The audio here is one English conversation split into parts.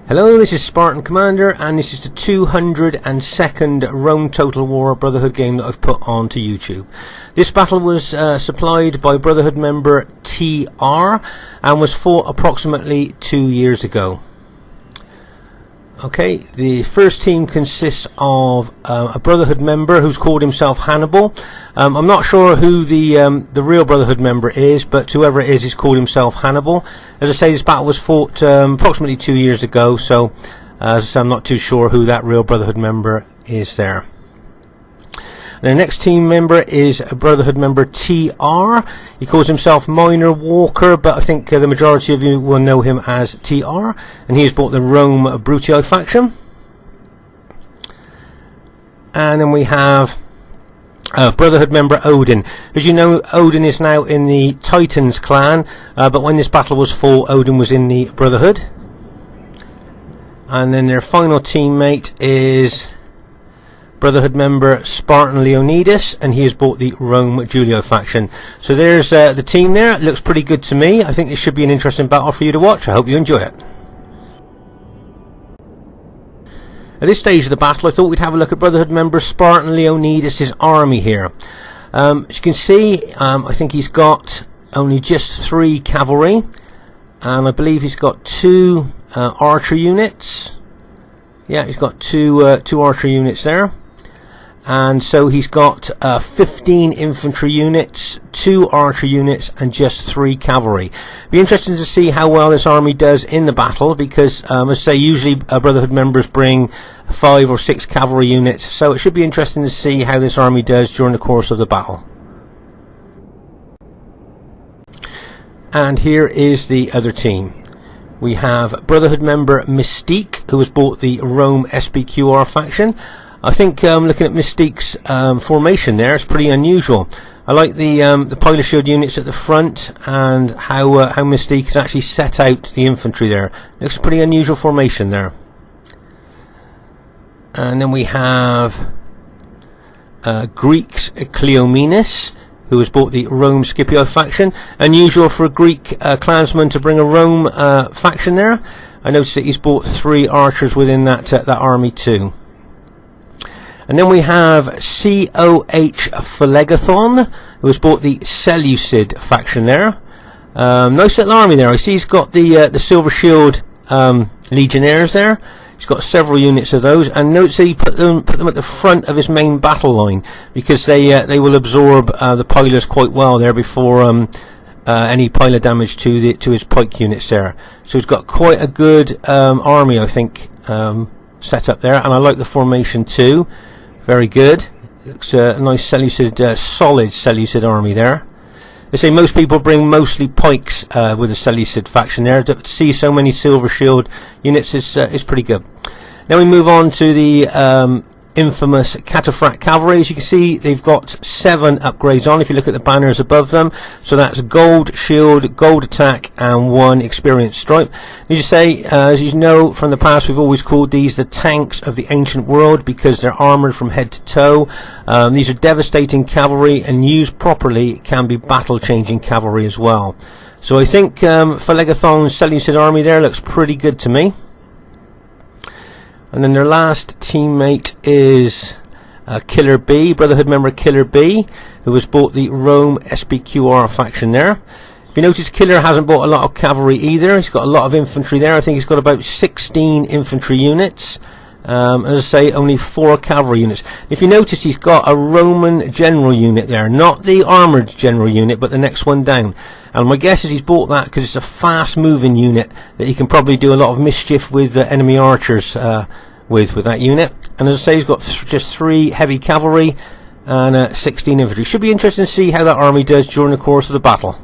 Hello, this is Spartan Commander, and this is the 202nd Rome Total War Brotherhood game that I've put onto YouTube. This battle was supplied by Brotherhood member TR and was fought approximately 2 years ago. Okay, the first team consists of a Brotherhood member who's called himself Hannibal. I'm not sure who the real Brotherhood member is, but whoever it is, he's called himself Hannibal. As I say, this battle was fought approximately 2 years ago, so as I say, I'm not too sure who that real Brotherhood member is there. The next team member is a Brotherhood member TR. He calls himself Minor Walker, but I think the majority of you will know him as TR, and he has bought the Rome Brutii faction. And then we have Brotherhood member Odin. As you know, Odin is now in the Titans clan, but when this battle was fought, Odin was in the Brotherhood. And then their final teammate is Brotherhood member Spartan LEONIDAS, and he has bought the Rome Julio faction. So there's the team there. It looks pretty good to me. I think this should be an interesting battle for you to watch. I hope you enjoy it. At this stage of the battle, I thought we'd have a look at Brotherhood member Spartan LEONIDAS' army here. As you can see, I think he's got only just 3 cavalry, and I believe he's got 2 archer units. Yeah, he's got two archer units there. And so he's got 15 infantry units, 2 archer units, and just 3 cavalry. Be interesting to see how well this army does in the battle, because as I say, usually Brotherhood members bring 5 or 6 cavalry units, so it should be interesting to see how this army does during the course of the battle. And here is the other team. We have Brotherhood member Mystique, who has bought the Rome SPQR faction. I think looking at Mystique's formation there, it's pretty unusual. I like the pilot shield units at the front, and how Mystique has actually set out the infantry there. Looks a pretty unusual formation there. And then we have Greek's KLEOMENIS, who has bought the Rome Scipio faction. Unusual for a Greek clansman to bring a Rome faction there. I noticed that he's bought 3 archers within that army too. And then we have COH PHELEGETHON, who has bought the Seleucid faction there. Nice little army there. I see he's got the Silver Shield Legionnaires there. He's got several units of those, and notice that he put them at the front of his main battle line, because they will absorb the pilers quite well there before any piler damage to his pike units there. So he's got quite a good army, I think, set up there, and I like the formation too. Very good. Looks a nice Seleucid, solid Seleucid army there. They say most people bring mostly pikes with a Seleucid faction there. To see so many Silver Shield units is pretty good. Now we move on to the infamous Cataphract Cavalry. As you can see, they've got 7 upgrades on if you look at the banners above them. So that's gold shield, gold attack, and 1 experience stripe. As you say, as you know from the past, we've always called these the tanks of the ancient world, because they're armored from head to toe. These are devastating cavalry, and used properly can be battle changing cavalry as well. So I think PHELEGETHON's Seleucid army there looks pretty good to me. And then their last teammate is Killer B, Brotherhood member Killer B, who has bought the Rome SPQR faction there. If you notice, Killer hasn't bought a lot of cavalry either. He's got a lot of infantry there. I think he's got about 16 infantry units. As I say, only 4 cavalry units. If you notice, he's got a Roman general unit there, not the armoured general unit, but the next one down. And my guess is he's bought that because it's a fast-moving unit that he can probably do a lot of mischief with enemy archers with that unit. And as I say, he's got just 3 heavy cavalry and 16 infantry. Should be interesting to see how that army does during the course of the battle.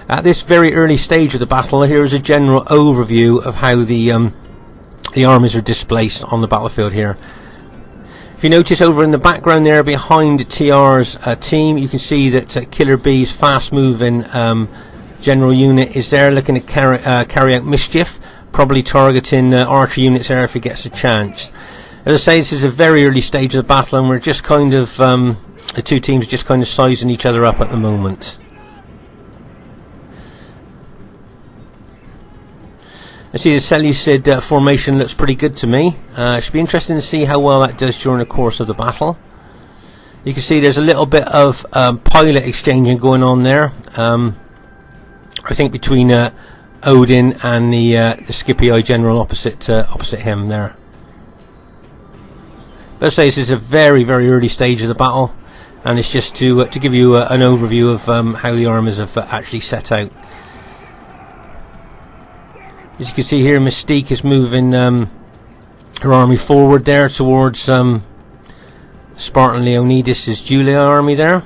At this very early stage of the battle, here is a general overview of how the armies are displaced on the battlefield here. If you notice over in the background there behind TR's team, you can see that Killer B's fast-moving general unit is there looking to carry out mischief, probably targeting archer units there if he gets a chance. As I say, this is a very early stage of the battle, and we're just kind of the 2 teams just kind of sizing each other up at the moment. I see the Seleucid formation looks pretty good to me. Should be interesting to see how well that does during the course of the battle. You can see there's a little bit of pilot exchanging going on there. I think between Odin and the Scipii general opposite him there. But I say this is a very, very early stage of the battle, and it's just to give you an overview of how the armies have actually set out. As you can see here, Mystique is moving her army forward there towards Spartan Leonidas' Julia army there.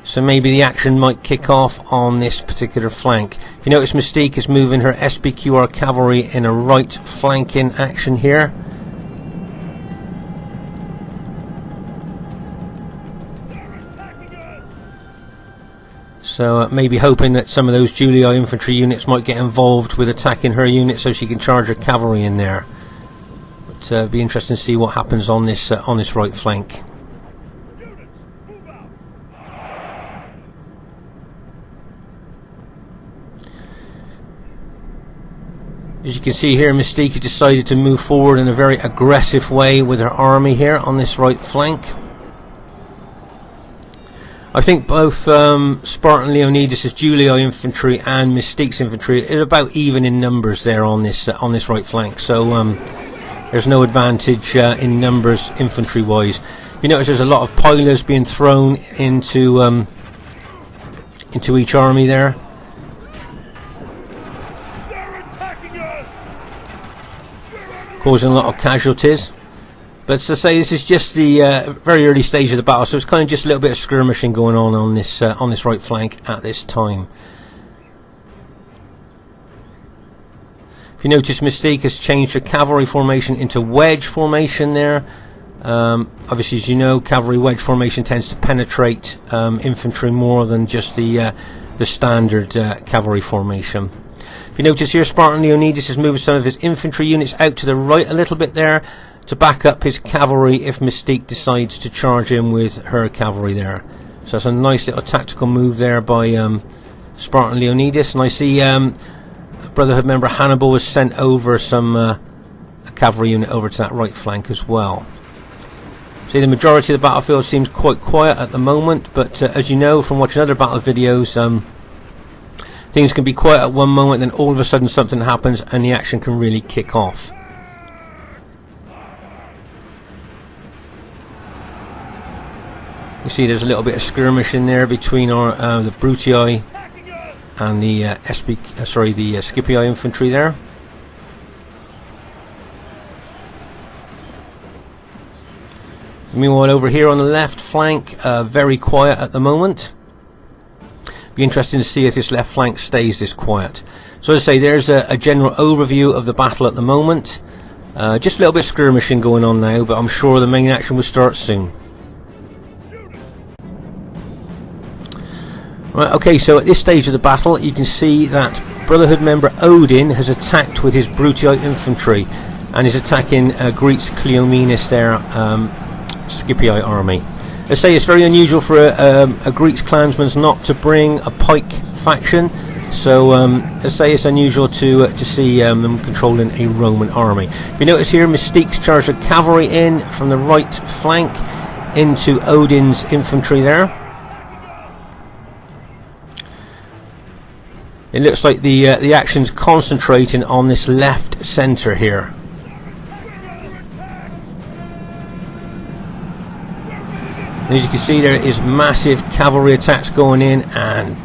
So maybe the action might kick off on this particular flank. If you notice, Mystique is moving her SPQR cavalry in a right flanking action here. So maybe hoping that some of those Julia infantry units might get involved with attacking her unit so she can charge her cavalry in there. But it'll be interesting to see what happens on this right flank. As you can see here, Mystique has decided to move forward in a very aggressive way with her army here on this right flank. I think both Spartan Leonidas' Julia infantry and Mystique's infantry are about even in numbers there on this right flank. So there's no advantage in numbers infantry wise. If you notice, there's a lot of pilers being thrown into each army there. Causing a lot of casualties. But to say, this is just the very early stage of the battle, so it's kind of just a little bit of skirmishing going on this right flank at this time. If you notice, Mystique has changed her cavalry formation into wedge formation there. Obviously, as you know, cavalry wedge formation tends to penetrate infantry more than just the standard cavalry formation. If you notice here, Spartan Leonidas is moving some of his infantry units out to the right a little bit there to back up his cavalry if Mystique decides to charge in with her cavalry there. So that's a nice little tactical move there by Spartan Leonidas. And I see Brotherhood member Hannibal was sent over a cavalry unit over to that right flank as well. See, the majority of the battlefield seems quite quiet at the moment, but as you know from watching other battle videos, things can be quiet at one moment, then all of a sudden something happens and the action can really kick off. You see there's a little bit of skirmish in there between the Brutii and the Scipii infantry there. Meanwhile, over here on the left flank, very quiet at the moment. Be interesting to see if this left flank stays this quiet. So as I say, there's a general overview of the battle at the moment. Just a little bit of skirmishing going on now, but I'm sure the main action will start soon. Right, okay, so at this stage of the battle, you can see that Brotherhood member Odin has attacked with his Brutii infantry and is attacking Greek's KLEOMENIS there, Scipii army. I say it's very unusual for a Greek's clansman not to bring a pike faction, so I say it's unusual to see them controlling a Roman army. If you notice here, Mystique's charged her cavalry in from the right flank into Odin's infantry there. It looks like the action's concentrating on this left centre here. And as you can see, there is massive cavalry attacks going in, and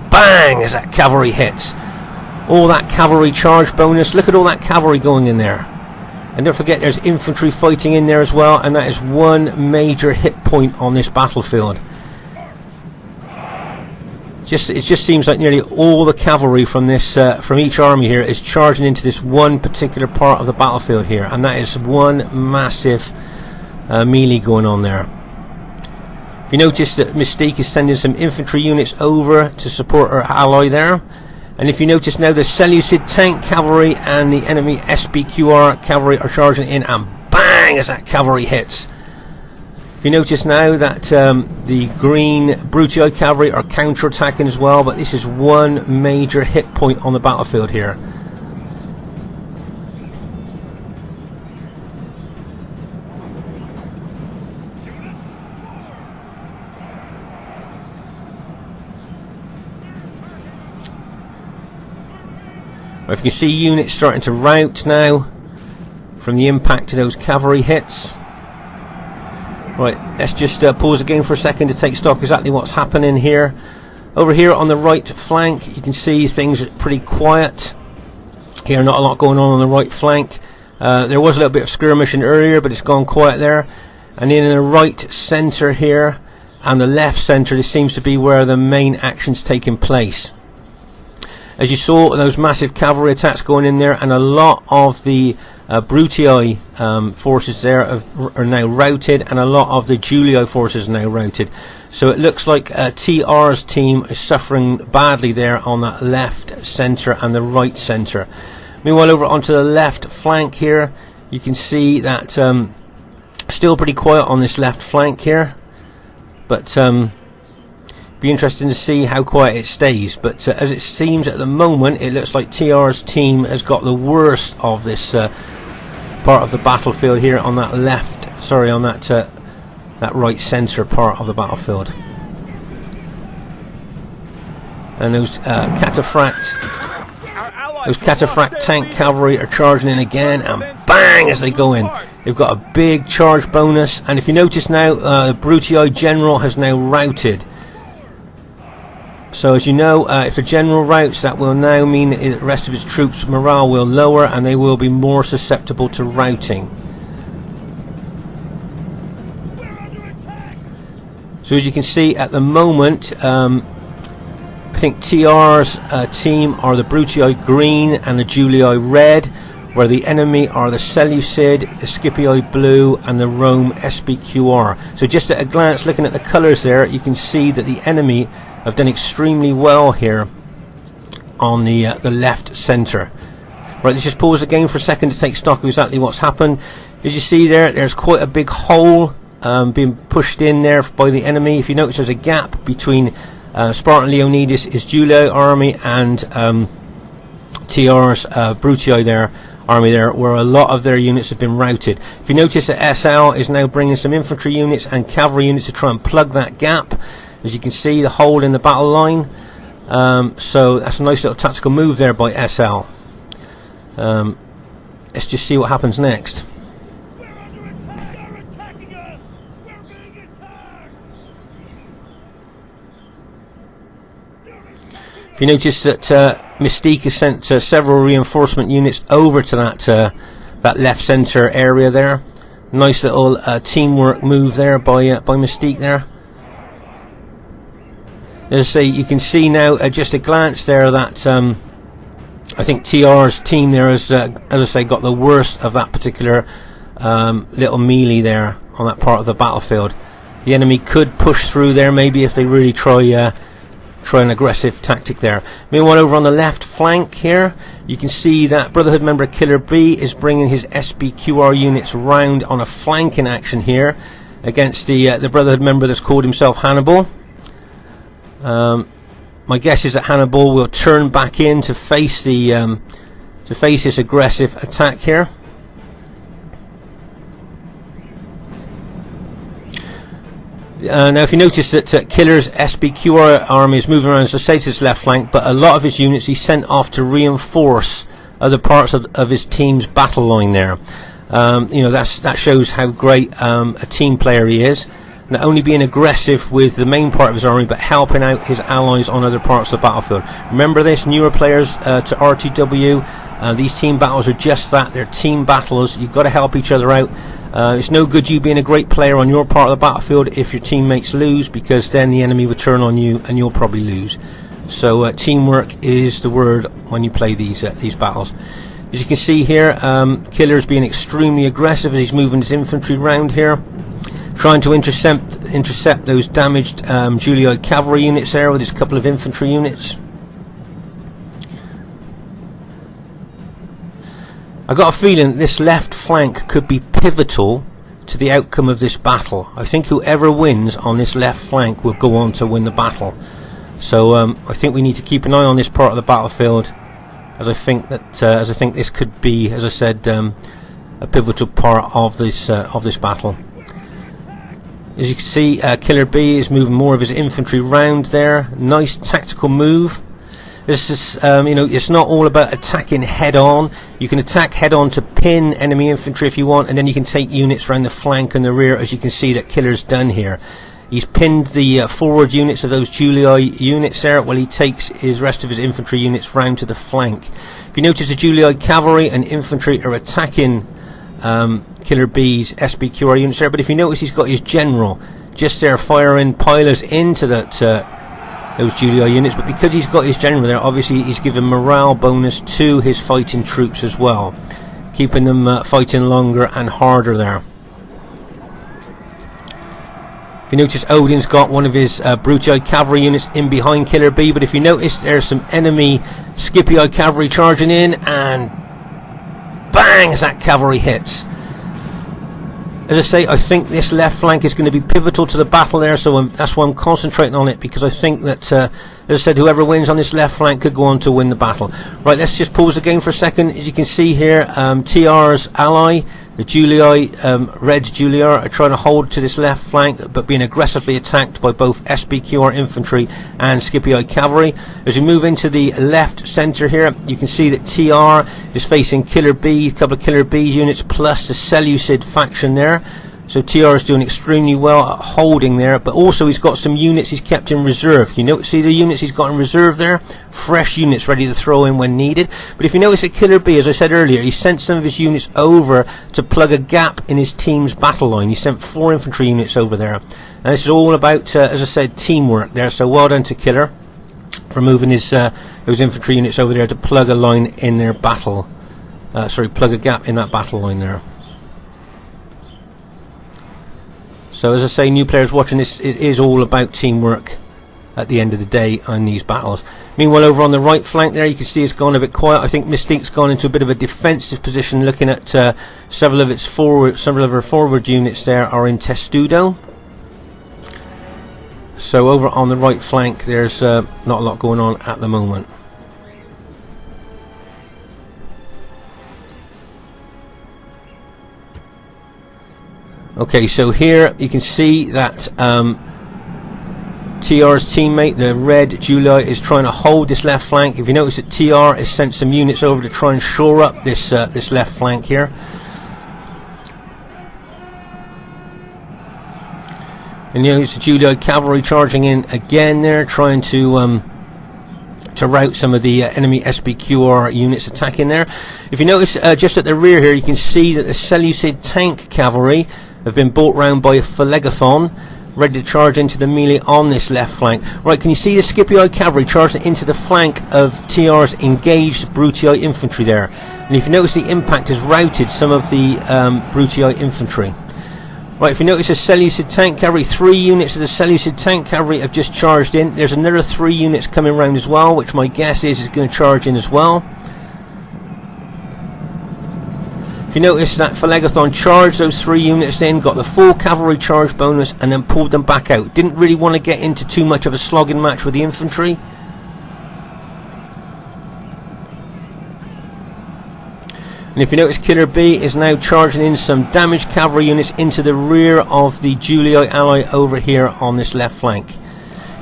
bang as that cavalry hits. All that cavalry charge bonus. Look at all that cavalry going in there. And don't forget, there's infantry fighting in there as well, and that is one major hit point on this battlefield. It just seems like nearly all the cavalry from each army here is charging into this one particular part of the battlefield here, and that is one massive melee going on there. If you notice that Mystique is sending some infantry units over to support her ally there, and if you notice now, the Seleucid tank cavalry and the enemy SPQR cavalry are charging in, and bang as that cavalry hits. If you notice now that the green Brutii cavalry are counter-attacking as well, but this is one major hit point on the battlefield here. If you can see units starting to rout now from the impact of those cavalry hits. Right, let's just pause again for a second to take stock exactly what's happening here. Over here on the right flank, you can see things are pretty quiet. Here, not a lot going on the right flank. There was a little bit of skirmishing earlier, but it's gone quiet there. And then in the right centre here and the left centre, this seems to be where the main action's taking place. As you saw, those massive cavalry attacks going in there, and a lot of the Brutii forces there are now routed, and a lot of the Julio forces are now routed. So it looks like TR's team is suffering badly there on that left centre and the right centre. Meanwhile, over onto the left flank here, you can see that still pretty quiet on this left flank here, but be interesting to see how quiet it stays. But as it seems at the moment, it looks like TR's team has got the worst of this part of the battlefield here on that left, sorry, on that that right centre part of the battlefield. And those cataphract tank cavalry are charging in again, and bang as they go in. They've got a big charge bonus, and if you notice now, Brutii general has now routed. So as you know, if the general routs, that will now mean that the rest of his troops' morale will lower, and they will be more susceptible to routing. So as you can see at the moment, I think TR's team are the Brutii green and the Julii red, where the enemy are the Seleucid, the Scipii blue, and the Rome SBQR. So just at a glance, looking at the colours there, you can see that the enemy have done extremely well here on the left centre. Right, let's just pause again for a second to take stock of exactly what's happened. As you see there, there's quite a big hole being pushed in there by the enemy. If you notice, there's a gap between Spartan Leonidas, his Julio army, and TR's Brutii there army there, where a lot of their units have been routed. If you notice that SL is now bringing some infantry units and cavalry units to try and plug that gap. As you can see, the hole in the battle line. So that's a nice little tactical move there by SL. Let's just see what happens next. If you notice that Mystique has sent several reinforcement units over to that left centre area there. Nice little teamwork move there by Mystique there. As I say, you can see now at just a glance there that I think TR's team there has, as I say, got the worst of that particular little melee there on that part of the battlefield. The enemy could push through there maybe if they really try an aggressive tactic there. Meanwhile, over on the left flank here, you can see that Brotherhood member Killer B is bringing his SBQR units round on a flanking action here against the Brotherhood member that's called himself Hannibal. My guess is that Hannibal will turn back in to face this aggressive attack here. Now if you notice that Killer's SBQR army is moving around, as I say, to his left flank, but a lot of his units he sent off to reinforce other parts of his team's battle line there. You know, that shows how great a team player he is. Not only being aggressive with the main part of his army, but helping out his allies on other parts of the battlefield. Remember this, newer players to RTW, these team battles are just that, they're team battles. You've got to help each other out. It's no good you being a great player on your part of the battlefield if your teammates lose, because then the enemy would turn on you and you'll probably lose. So teamwork is the word when you play these battles. As you can see here, Killer's being extremely aggressive as he's moving his infantry round here, trying to intercept those damaged Julio cavalry units there with his couple of infantry units. I got a feeling this left flank could be pivotal to the outcome of this battle. I think whoever wins on this left flank will go on to win the battle. So I think we need to keep an eye on this part of the battlefield, as I think this could be, as I said, a pivotal part of this battle. As you can see, Killer B is moving more of his infantry round there. Nice tactical move. This is, you know, it's not all about attacking head-on. You can attack head-on to pin enemy infantry if you want, and then you can take units around the flank and the rear, as you can see that Killer's done here. He's pinned the forward units of those Julii units there, while he takes his rest of his infantry units round to the flank. If you notice, the Julii cavalry and infantry are attacking Killer B's SBQR units there, but if you notice, he's got his general just there firing pilers into that those Julii units. But because he's got his general there, obviously he's given morale bonus to his fighting troops as well, keeping them fighting longer and harder there. If you notice, Odin's got one of his Brutii cavalry units in behind Killer B, but if you notice, there's some enemy Scipii cavalry charging in, and bang, as that cavalry hits. As I say, I think this left flank is going to be pivotal to the battle there, so that's why I'm concentrating on it, because I think that, as I said, whoever wins on this left flank could go on to win the battle. Right, let's just pause the game for a second. As you can see here, TR's ally, the Julii, red Julii, are trying to hold to this left flank, but being aggressively attacked by both SBQR infantry and Scipii cavalry. As we move into the left centre here, you can see that TR is facing Killer B, a couple of Killer B units, plus the Seleucid faction there. So TR is doing extremely well at holding there, but also he's got some units he's kept in reserve. You know, see the units he's got in reserve there? Fresh units ready to throw in when needed. But if you notice at Killer B, as I said earlier, he sent some of his units over to plug a gap in his team's battle line. He sent 4 infantry units over there. And this is all about, as I said, teamwork there. So well done to Killer for moving his those infantry units over there to plug a line in their battle. Plug a gap in that battle line there. So as I say, new players watching this, it is all about teamwork at the end of the day on these battles. Meanwhile, over on the right flank there, you can see it's gone a bit quiet. I think Mystique's gone into a bit of a defensive position, looking at several of her forward units there are in Testudo. So over on the right flank, there's not a lot going on at the moment. Okay, so here you can see that TR's teammate, the red Julii, is trying to hold this left flank. If you notice that TR has sent some units over to try and shore up this this left flank here. And you know, it's the Julii cavalry charging in again there, trying to rout some of the enemy SBQR units attacking there. If you notice, just at the rear here, you can see that the Seleucid tank cavalry have been brought round by a PHELEGETHON, ready to charge into the melee on this left flank. Right, can you see the Scipii cavalry charging into the flank of TR's engaged Brutii infantry there? And if you notice, the impact has routed some of the Brutii infantry. Right, if you notice the Seleucid tank cavalry, 3 units of the Seleucid tank cavalry have just charged in. There's another 3 units coming round as well, which my guess is going to charge in as well. If you notice that PHELEGETHON charged those 3 units in, got the full cavalry charge bonus, and then pulled them back out. Didn't really want to get into too much of a slogging match with the infantry. And if you notice, Killer B is now charging in some damaged cavalry units into the rear of the Julii ally over here on this left flank.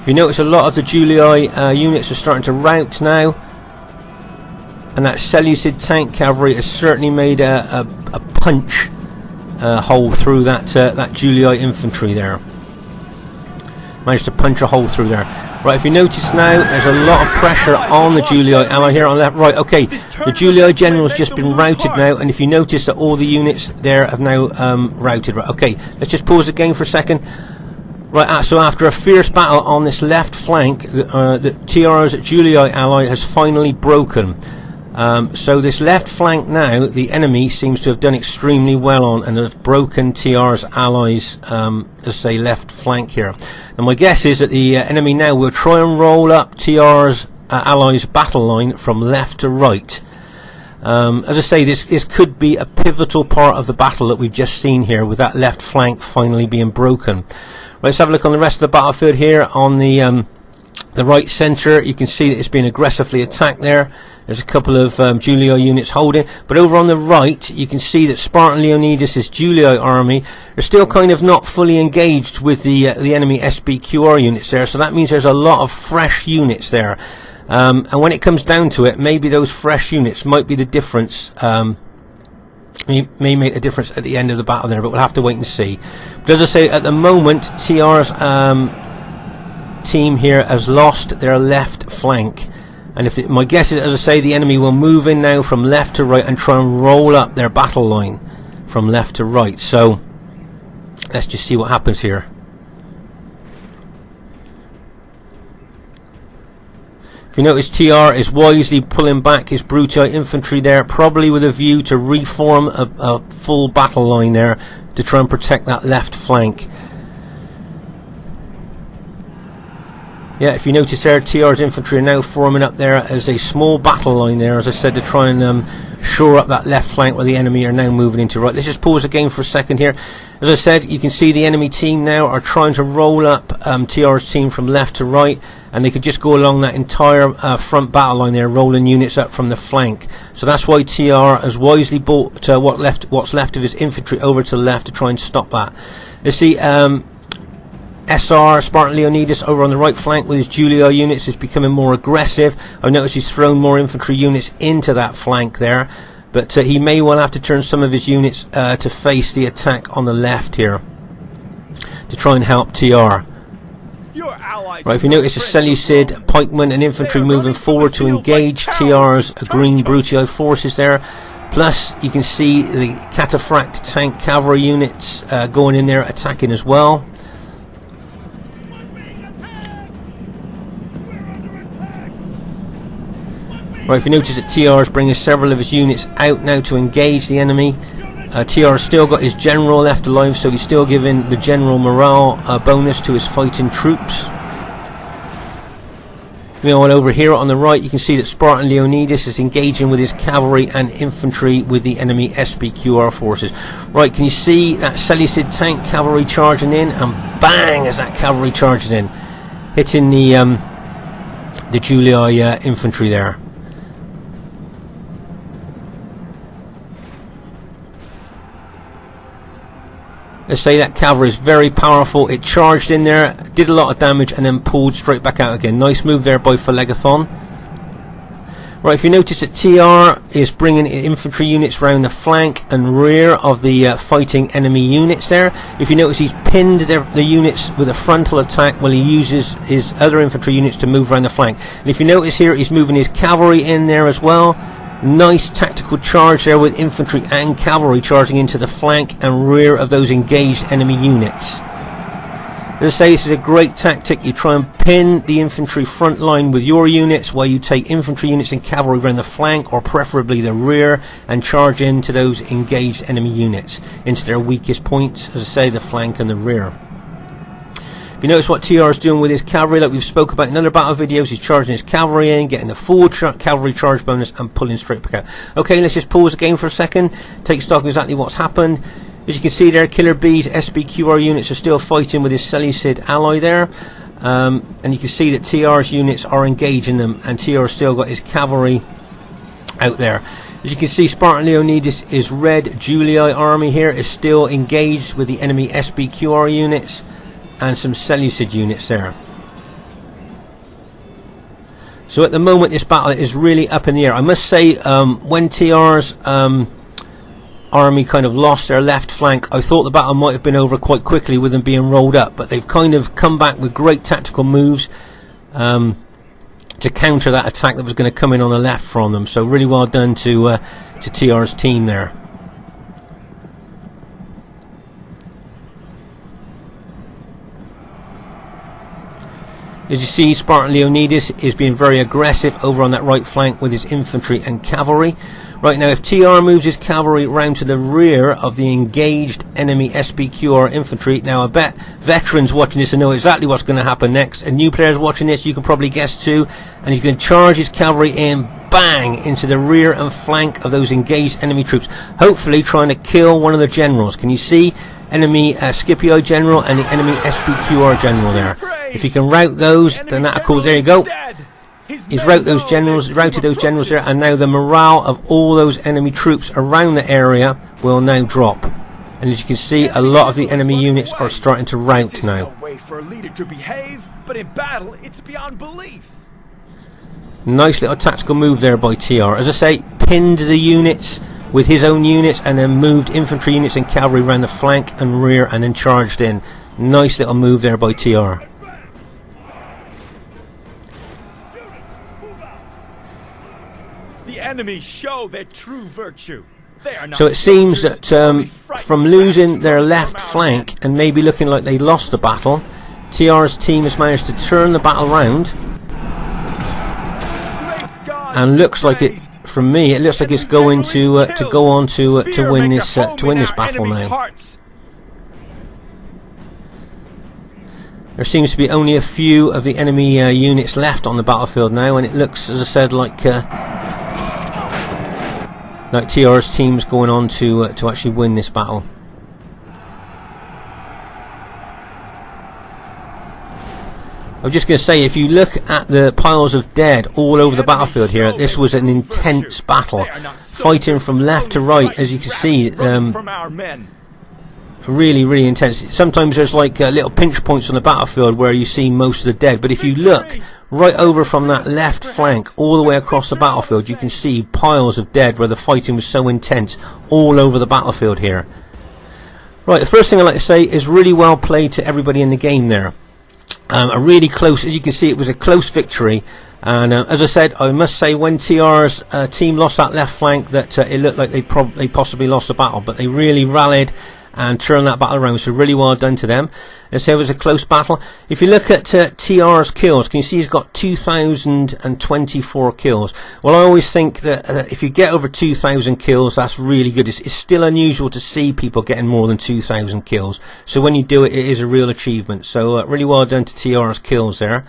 If you notice, a lot of the Julii units are starting to rout now. And that Seleucid tank cavalry has certainly made a punch hole through that Julii infantry there. Managed to punch a hole through there. Right, if you notice now, there's a lot of pressure on the Julii ally here on the left. Right, okay, the Julii general's just been routed now, and if you notice that all the units there have now routed. Right, okay, let's just pause the game for a second. Right, so after a fierce battle on this left flank, the TR's Julii ally has finally broken. So this left flank now, the enemy seems to have done extremely well on, and have broken TR's allies, let's say, left flank here. And my guess is that the enemy now will try and roll up TR's allies' battle line from left to right. As I say, this could be a pivotal part of the battle that we've just seen here, with that left flank finally being broken. Right, let's have a look on the rest of the battlefield here. On the right centre, you can see that it's being aggressively attacked there. There's a couple of Julii units holding, but over on the right you can see that Spartan Leonidas' Julii army are still kind of not fully engaged with the enemy SBQR units there, so that means there's a lot of fresh units there. And when it comes down to it, maybe those fresh units might be the difference, may make a difference at the end of the battle there, but we'll have to wait and see. But as I say, at the moment, TR's team here has lost their left flank, and if my guess is, as I say, the enemy will move in now from left to right and try and roll up their battle line from left to right. So let's just see what happens here. If you notice, TR is wisely pulling back his Brutii infantry there, probably with a view to reform a full battle line there to try and protect that left flank. Yeah, if you notice there, TR's infantry are now forming up there as a small battle line there, as I said, to try and shore up that left flank where the enemy are now moving into right. Let's just pause the game for a second here. As I said, you can see the enemy team now are trying to roll up TR's team from left to right, and they could just go along that entire front battle line there, rolling units up from the flank. So that's why TR has wisely brought what's left of his infantry over to the left to try and stop that. Let's see, SR, Spartan Leonidas, over on the right flank with his Julii units is becoming more aggressive. I've noticed he's thrown more infantry units into that flank there, but he may well have to turn some of his units to face the attack on the left here to try and help TR. Right, if you notice, a Seleucid pikemen and infantry moving forward to engage TR's green Brutii forces there. Plus, you can see the cataphract tank cavalry units going in there attacking as well. Right, if you notice that TR is bringing several of his units out now to engage the enemy. TR has still got his general left alive, so he's still giving the general morale bonus to his fighting troops. Meanwhile, over here on the right, you can see that Spartan Leonidas is engaging with his cavalry and infantry with the enemy SBQR forces. Right, can you see that Seleucid tank cavalry charging in, and bang, as that cavalry charges in, hitting the Julii infantry there. Let's say that cavalry is very powerful. It charged in there, did a lot of damage, and then pulled straight back out again. Nice move there by PHELEGETHON. Right, if you notice that TR is bringing infantry units round the flank and rear of the fighting enemy units there. If you notice, he's pinned the units with a frontal attack while he uses his other infantry units to move around the flank. And if you notice here, he's moving his cavalry in there as well. Nice tactical charge there with infantry and cavalry charging into the flank and rear of those engaged enemy units. As I say, this is a great tactic. You try and pin the infantry front line with your units while you take infantry units and cavalry around the flank, or preferably the rear, and charge into those engaged enemy units, into their weakest points, as I say, the flank and the rear. If you notice what TR is doing with his cavalry, like we've spoke about in other battle videos, he's charging his cavalry in, getting the full cavalry charge bonus and pulling straight back out. Okay, let's just pause the game for a second, take stock of exactly what's happened. As you can see there, Killer B's SBQR units are still fighting with his Seleucid ally there, and you can see that TR's units are engaging them, and TR still got his cavalry out there. As you can see, Spartan Leonidas' red Julii army here is still engaged with the enemy SBQR units and some Seleucid units there. So at the moment, this battle is really up in the air. I must say, when TR's army kind of lost their left flank, I thought the battle might have been over quite quickly with them being rolled up, but they've kind of come back with great tactical moves to counter that attack that was going to come in on the left from them. So really well done to TR's team there. As you see, Spartan Leonidas is being very aggressive over on that right flank with his infantry and cavalry. Right now, if TR moves his cavalry round to the rear of the engaged enemy SBQR infantry, now I bet veterans watching this will know exactly what's going to happen next, and new players watching this, you can probably guess too, and he's going to charge his cavalry in, bang, into the rear and flank of those engaged enemy troops, hopefully trying to kill one of the generals. Can you see enemy Scipio general and the enemy SBQR general there? If he can rout those, then that'll cool. There you go. He's routed those generals there, and now the morale of all those enemy troops around the area will now drop. And as you can see, a lot of the enemy units are starting to rout now. Nice little tactical move there by TR. As I say, pinned the units with his own units, and then moved infantry units and cavalry around the flank and rear, and then charged in. Nice little move there by TR. Enemies show their true virtue. So it seems that from losing their left flank and maybe looking like they lost the battle, TR's team has managed to turn the battle round, and looks like it, from me, it looks like it's going to go on to win this battle now. There seems to be only a few of the enemy units left on the battlefield now, and it looks, as I said, like TR's team's going on to actually win this battle. I'm just going to say, if you look at the piles of dead all over the battlefield here, this was an intense battle, fighting from left to right, as you can see. Really intense. Sometimes there's like little pinch points on the battlefield where you see most of the dead, but if you look right over from that left flank all the way across the battlefield, you can see piles of dead where the fighting was so intense all over the battlefield here. Right, the first thing I'd like to say is really well played to everybody in the game there. A really close, as you can see, it was a close victory. And as I said, I must say, when TR's team lost that left flank, that it looked like they possibly lost the battle, but they really rallied and turned that battle around, so really well done to them. Let's say it was a close battle. If you look at TR's kills, can you see he's got 2,024 kills? Well, I always think that if you get over 2,000 kills, that's really good. It's still unusual to see people getting more than 2,000 kills, so when you do it, it is a real achievement. So really well done to TR's kills there.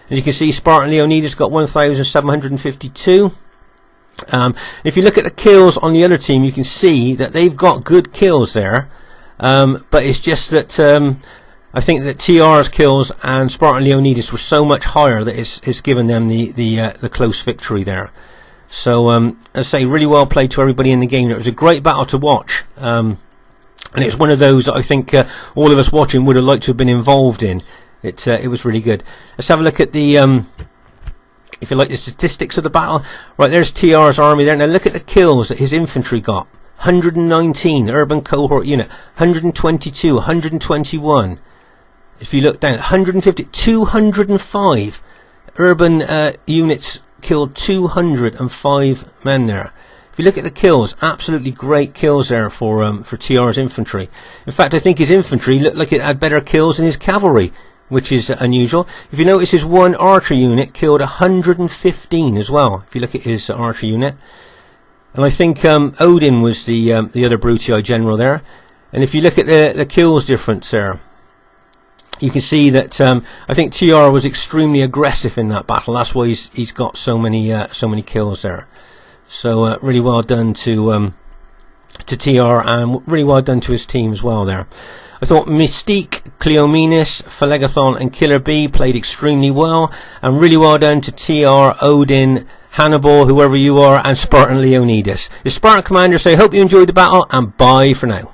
As you can see, Spartan LEONIDAS got 1,752. If you look at the kills on the other team, you can see that they've got good kills there. But it's just that I think that TR's kills and Spartan LEONIDAS were so much higher that it's given them the close victory there. So as I say, really well played to everybody in the game. It was a great battle to watch, and it's one of those that I think all of us watching would have liked to have been involved in. It was really good. Let's have a look at the if you like, the statistics of the battle. Right, there's TR's army there. Now look at the kills that his infantry got. 119 urban cohort unit, 122, 121. If you look down, 150, 205 urban units killed 205 men there. If you look at the kills, absolutely great kills there for TR's infantry. In fact, I think his infantry looked like it had better kills than his cavalry, which is unusual. If you notice, his one archer unit killed 115 as well, if you look at his archer unit. And I think ODIN was the other Brutii general there. And if you look at the kills difference there, you can see that I think TR was extremely aggressive in that battle. That's why he's got so many kills there. So really well done to TR, and really well done to his team as well there. I thought MYSTIQUE, KLEOMENIS, PHELEGETHON and Killer B played extremely well, and really well done to TR, ODIN, HANNIBAL, whoever you are, and Spartan LEONIDAS. The Spartan Commander say, hope you enjoyed the battle, and bye for now.